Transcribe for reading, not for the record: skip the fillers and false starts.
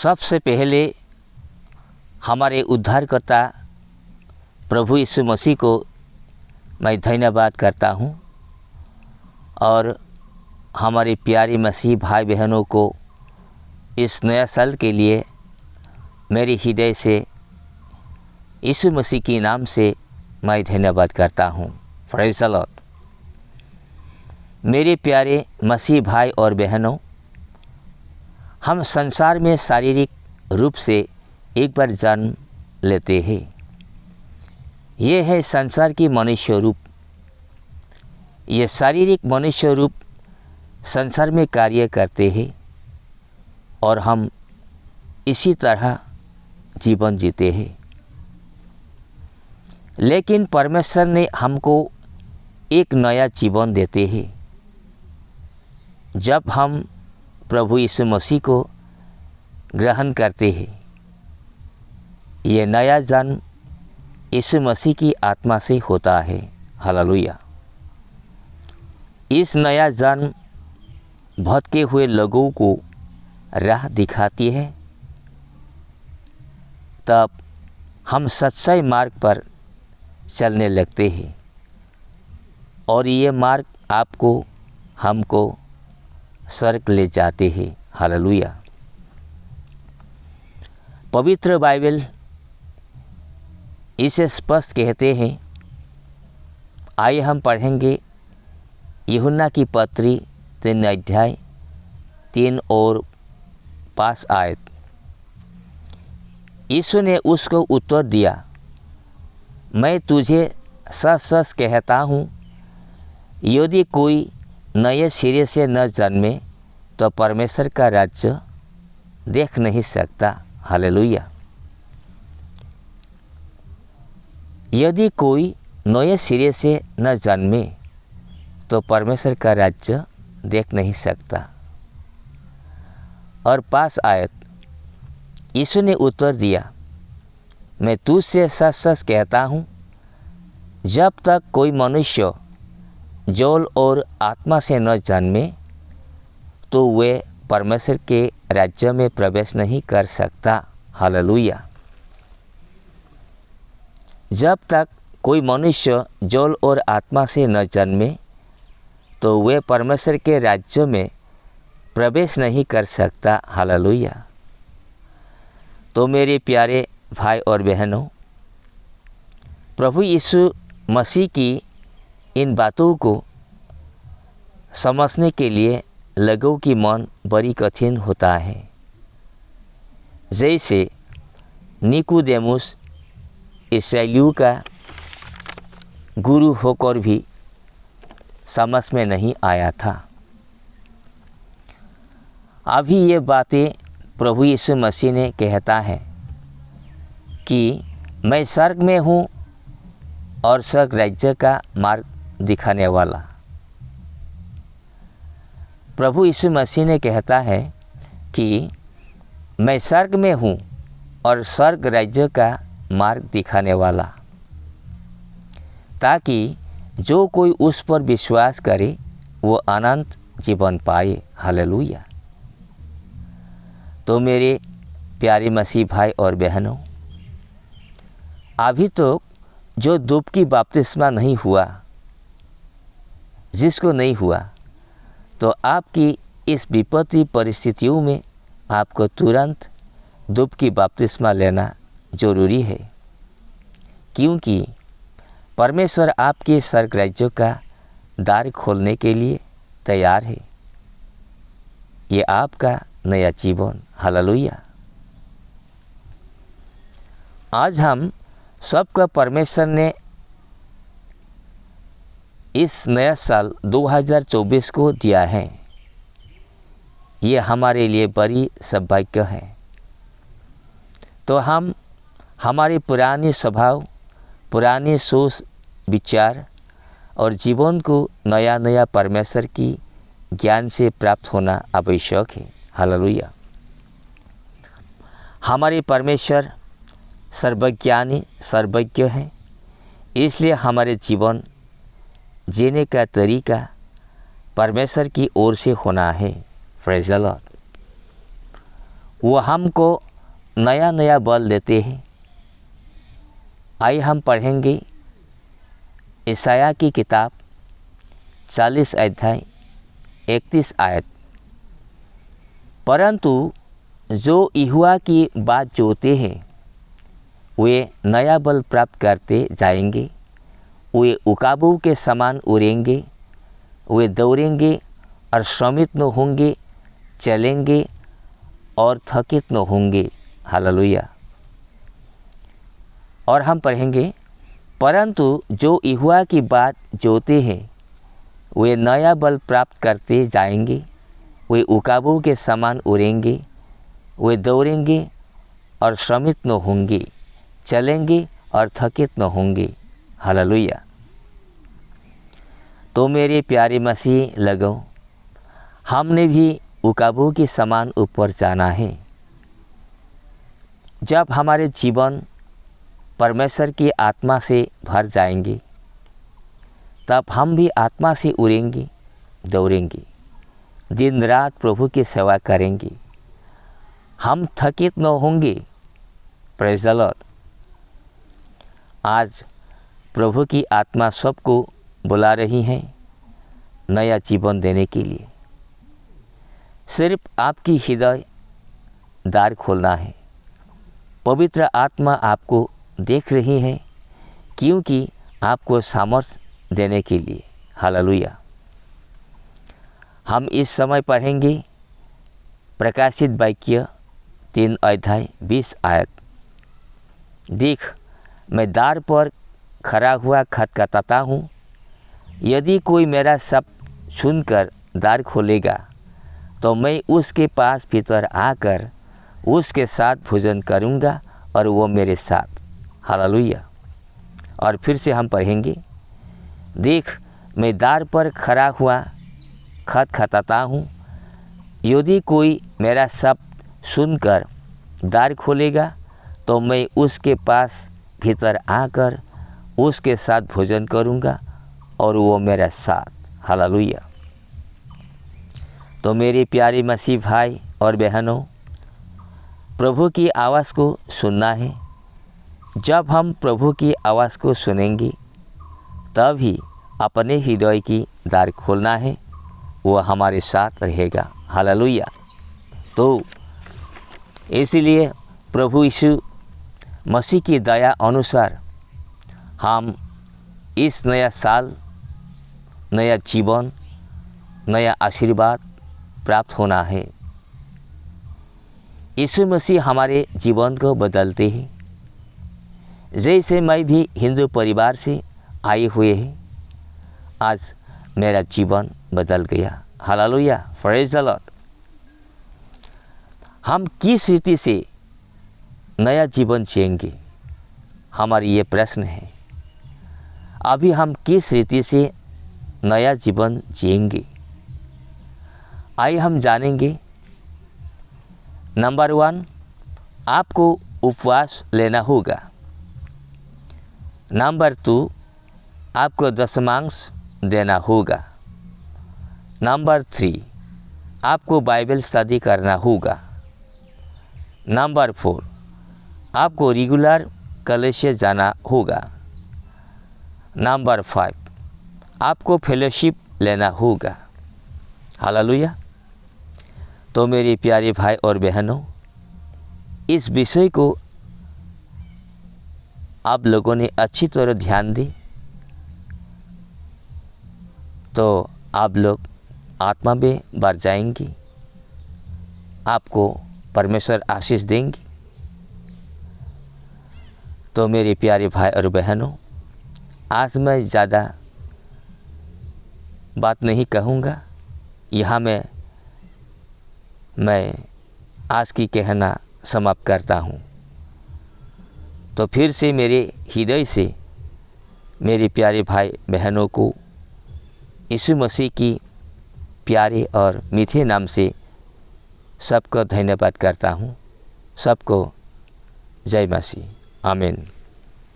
सबसे पहले हमारे उद्धारकर्ता प्रभु यीशु मसीह को मैं धन्यवाद करता हूँ और हमारे प्यारे मसीह भाई बहनों को इस नया साल के लिए मेरे हृदय से यीशु मसीह के नाम से मैं धन्यवाद करता हूँ। Praise the Lord. मेरे प्यारे मसीह भाई और बहनों, हम संसार में शारीरिक रूप से एक बार जन्म लेते हैं। ये है संसार की मनुष्य रूप। ये शारीरिक मनुष्य रूप संसार में कार्य करते हैं और हम इसी तरह जीवन जीते हैं। लेकिन परमेश्वर ने हमको एक नया जीवन देते हैं जब हम प्रभु यीशु मसीह को ग्रहण करते हैं। ये नया जन्म यीशु मसीह की आत्मा से होता है। हालेलुया। इस नया जन्म भटके हुए लोगों को राह दिखाती है। तब हम सच्चाई मार्ग पर चलने लगते हैं और ये मार्ग आपको हमको स्वर्ग ले जाते हैं। हालेलुया। पवित्र बाइबल इसे स्पष्ट कहते हैं। आइए हम पढ़ेंगे यूहन्ना की पत्री 3 अध्याय 3 और 5 आयत। यीशु ने उसको उत्तर दिया, मैं तुझे सच सच कहता हूँ, यदि कोई नए सिरे से न जन्मे तो परमेश्वर का राज्य देख नहीं सकता। हालेलुया। यदि कोई नए सिरे से न जन्मे तो परमेश्वर का राज्य देख नहीं सकता। और 5 आयत, यीशु ने उत्तर दिया, मैं तुझसे सच सच कहता हूँ, जब तक कोई मनुष्य जल और आत्मा से न जन्मे तो वे परमेश्वर के राज्य में प्रवेश नहीं कर सकता। हालेलुया। जब तक कोई मनुष्य जल और आत्मा से न जन्मे तो वे परमेश्वर के राज्य में प्रवेश नहीं कर सकता। हालेलुया। तो मेरे प्यारे भाई और बहनों, प्रभु यीशु मसीह की इन बातों को समझने के लिए लोगों की मन बड़ी कठिन होता है। जैसे निकोदेमुस इस्राएलियों का गुरु होकर भी समझ में नहीं आया था। अभी ये बातें प्रभु यीशु मसीह ने कहता है कि मैं स्वर्ग में हूँ और स्वर्ग राज्य का मार्ग दिखाने वाला। प्रभु यीशु मसीह ने कहता है कि मैं स्वर्ग में हूँ और स्वर्ग राज्य का मार्ग दिखाने वाला, ताकि जो कोई उस पर विश्वास करे वो अनंत जीवन पाए। हालेलुया। तो मेरे प्यारे मसीह भाई और बहनों, अभी तो जो डुबकी बपतिस्मा नहीं हुआ, जिसको नहीं हुआ, तो आपकी इस विपत्ति परिस्थितियों में आपको तुरंत डुबकी बपतिस्मा लेना जरूरी है, क्योंकि परमेश्वर आपके स्वर्ग राज्य का द्वार खोलने के लिए तैयार है। ये आपका नया जीवन। हालेलुया। आज हम सबका परमेश्वर ने इस नया साल 2024 को दिया है। ये हमारे लिए बड़ी सौभाग्य है। तो हम हमारे पुराने स्वभाव, पुराने सोच विचार और जीवन को नया नया परमेश्वर की ज्ञान से प्राप्त होना आवश्यक है। हालेलुया। हमारे परमेश्वर सर्वज्ञानी सर्वज्ञ है, इसलिए हमारे जीवन जीने का तरीका परमेश्वर की ओर से होना है। Praise the Lord. वो हमको नया नया बल देते हैं। आइए हम पढ़ेंगे यशायाह की किताब 40 अध्याय 31 आयत। परंतु जो यहोवा की बात जोते हैं वे नया बल प्राप्त करते जाएंगे, वे उकाबों के समान उड़ेंगे, वे दौड़ेंगे और श्रमित न होंगे, चलेंगे और थकित न होंगे। हालेलुया। और हम पढ़ेंगे, परंतु जो यहोवा की बात जोते हैं वे नया बल प्राप्त करते जाएंगे, वे उकाबों के समान उड़ेंगे, वे दौड़ेंगे और श्रमित न होंगे, चलेंगे और थकित न होंगे। हालेलुया। तो मेरे प्यारे मसीह लगो, हमने भी उकाबों के समान ऊपर जाना है। जब हमारे जीवन परमेश्वर की आत्मा से भर जाएंगे तब हम भी आत्मा से उड़ेंगे, दौड़ेंगे, दिन रात प्रभु की सेवा करेंगे। हम थकित न होंगे। Praise the Lord. आज प्रभु की आत्मा सबको बुला रही है नया जीवन देने के लिए। सिर्फ आपकी हृदय द्वार खोलना है। पवित्र आत्मा आपको देख रही है क्योंकि आपको सामर्थ्य देने के लिए। हालेलुया। हम इस समय पढ़ेंगे प्रकाशित वाक्य 3 अध्याय 20 आयत। देख, मैं द्वार पर खड़ा हुआ खटखटाता हूँ। यदि कोई मेरा शब्द सुनकर द्वार खोलेगा तो मैं उसके पास भीतर आकर उसके साथ भोजन करूँगा और वो मेरे साथ। हालेलुया। और फिर से हम पढ़ेंगे, देख, मैं द्वार पर खड़ा हुआ खटखटाता हूँ। यदि कोई मेरा शब्द सुनकर द्वार खोलेगा तो मैं उसके पास भीतर आकर उसके साथ भोजन करूँगा और वो मेरे साथ। हालेलुया। तो मेरे प्यारे मसीह भाई और बहनों, प्रभु की आवाज़ को सुनना है। जब हम प्रभु की आवाज़ को सुनेंगे तभी अपने हृदय की द्वार खोलना है, वो हमारे साथ रहेगा। हालेलुया। तो इसलिए प्रभु यीशु मसीह की दया अनुसार हम इस नया साल, नया जीवन, नया आशीर्वाद प्राप्त होना है। यीशु मसीह हमारे जीवन को बदलते हैं। जैसे मैं भी हिंदू परिवार से आए हुए हैं, आज मेरा जीवन बदल गया। हालेलुया। Praise the Lord. हम किस रीति से नया जीवन जिएंगे, हमारी ये प्रश्न है। अभी हम किस रीति से नया जीवन जिएंगे, आइए हम जानेंगे। नंबर 1, आपको उपवास लेना होगा। नंबर 2, आपको दशमांश देना होगा। नंबर 3, आपको बाइबल स्टडी करना होगा। नंबर 4, आपको रेगुलर कलीसिया जाना होगा। नंबर 5, आपको फेलोशिप लेना होगा। हालेलुया। तो मेरे प्यारे भाई और बहनों, इस विषय को आप लोगों ने अच्छी तरह ध्यान दी तो आप लोग आत्मा में बढ़ जाएंगे, आपको परमेश्वर आशीष देंगे। तो मेरे प्यारे भाई और बहनों, आज मैं ज़्यादा बात नहीं कहूँगा। यहाँ मैं आज की कहना समाप्त करता हूँ। तो फिर से मेरे हृदय से मेरे प्यारे भाई बहनों को यीशु मसीह की प्यारे और मीठे नाम से सबको धन्यवाद करता हूँ। सबको जय मसीह। आमीन।